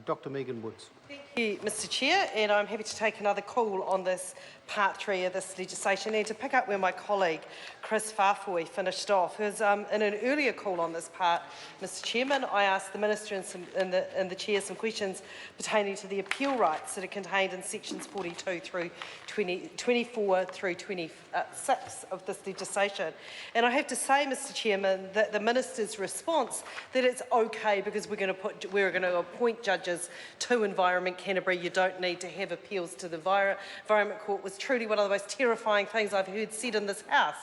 Dr Megan Woods. Thank you, Mr Chair, and I'm happy to take another call on this part 3 of this legislation and to pick up where my colleague Chris Farfoy finished off. Because in an earlier call on this part, Mr Chairman, I asked the Minister and the Chair some questions pertaining to the appeal rights that are contained in sections 42 through 24 through 26 of this legislation. And I have to say, Mr Chairman, that the Minister's response that it's okay because we're going to appoint judges to Environment Canterbury, you don't need to have appeals to the Environment Court, was truly one of the most terrifying things I've heard said in this House.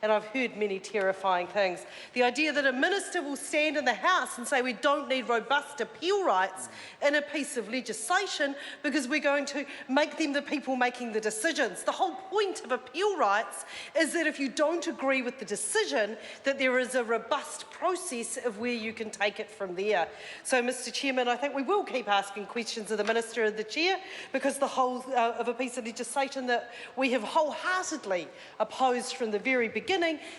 And I've heard many terrifying things. The idea that a minister will stand in the House and say we don't need robust appeal rights in a piece of legislation because we're going to make them the people making the decisions. The whole point of appeal rights is that if you don't agree with the decision, that there is a robust process of where you can take it from there. So, Mr Chairman, I think we will keep asking questions of the Minister and the Chair because the whole of a piece of legislation that we have wholeheartedly opposed from the very beginning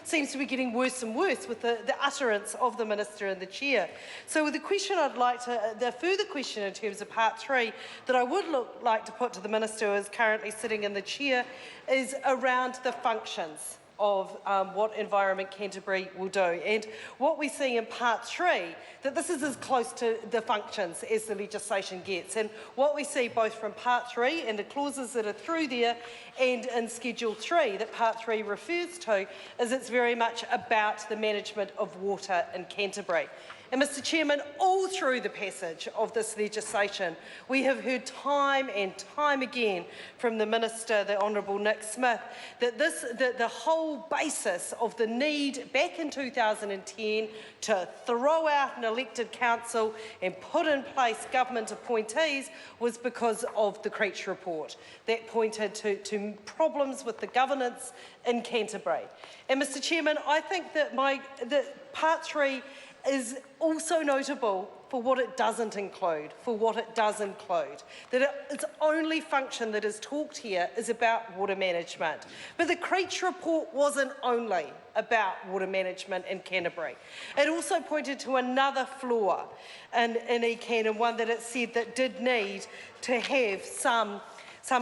seems to be getting worse and worse with the utterance of the Minister and the Chair. So with the question the further question in terms of part 3 that I would like to put to the Minister who is currently sitting in the Chair is around the functions of what Environment Canterbury will do. And what we see in part 3, that this is as close to the functions as the legislation gets. And what we see both from part 3 and the clauses that are through there and in Schedule 3 that part 3 refers to is it's very much about the management of water in Canterbury. And Mr Chairman, all through the passage of this legislation, we have heard time and time again from the Minister, the Honourable Nick Smith, that the whole basis of the need back in 2010 to throw out an elected council and put in place government appointees was because of the Creech report. That pointed to problems with the governance in Canterbury. And Mr Chairman, I think that part 3 is also notable for what it doesn't include, that its only function that is talked here is about water management. But the Creech report wasn't only about water management in Canterbury. It also pointed to another flaw in ECAN, and one that it said that did need to have some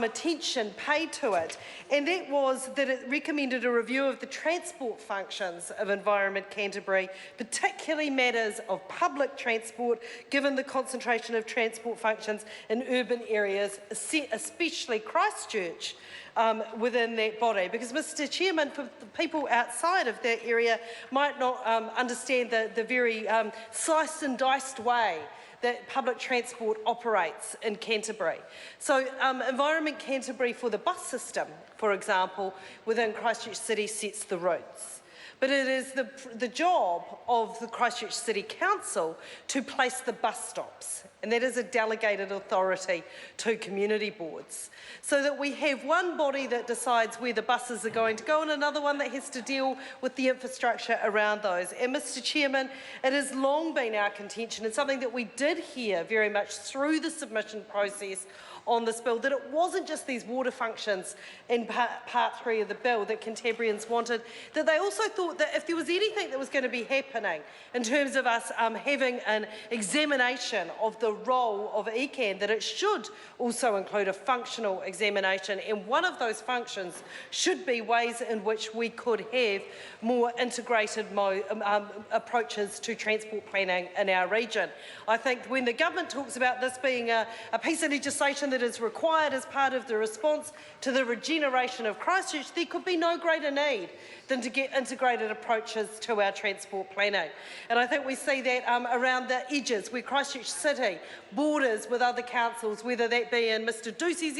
attention paid to it, and that was that it recommended a review of the transport functions of Environment Canterbury, particularly matters of public transport, given the concentration of transport functions in urban areas, especially Christchurch, within that body. Because, Mr Chairman, for the people outside of that area might not understand the very sliced and diced way that public transport operates in Canterbury. So Environment Canterbury for the bus system, for example, within Christchurch City sets the routes. But it is the job of the Christchurch City Council to place the bus stops, and that is a delegated authority to community boards. So that we have one body that decides where the buses are going to go and another one that has to deal with the infrastructure around those. And Mr Chairman, it has long been our contention, and something that we did hear very much through the submission process on this bill, that it wasn't just these water functions in part 3 of the bill that Cantabrians wanted, that they also thought that if there was anything that was going to be happening in terms of us having an examination of the role of ECAN, that it should also include a functional examination, and one of those functions should be ways in which we could have more integrated approaches to transport planning in our region. I think when the government talks about this being a piece of legislation that is required as part of the response to the regeneration of Christchurch, there could be no greater need than to get integrated approaches to our transport planning. And I think we see that around the edges where Christchurch City borders with other councils, whether that be in Mr Ducey's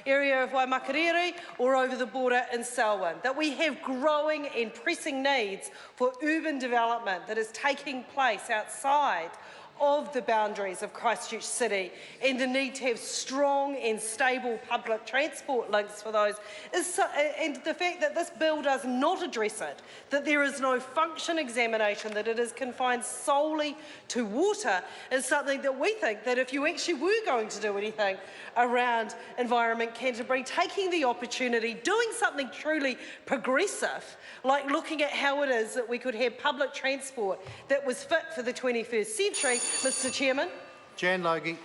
area of Waimakariri or over the border in Selwyn, that we have growing and pressing needs for urban development that is taking place outside of the boundaries of Christchurch City, and the need to have strong and stable public transport links for those, and the fact that this bill does not address it, that there is no function examination, that it is confined solely to water, is something that we think that if you actually were going to do anything around Environment Canterbury, taking the opportunity, doing something truly progressive, like looking at how it is that we could have public transport that was fit for the 21st century, Mr Chairman, Jan Logie.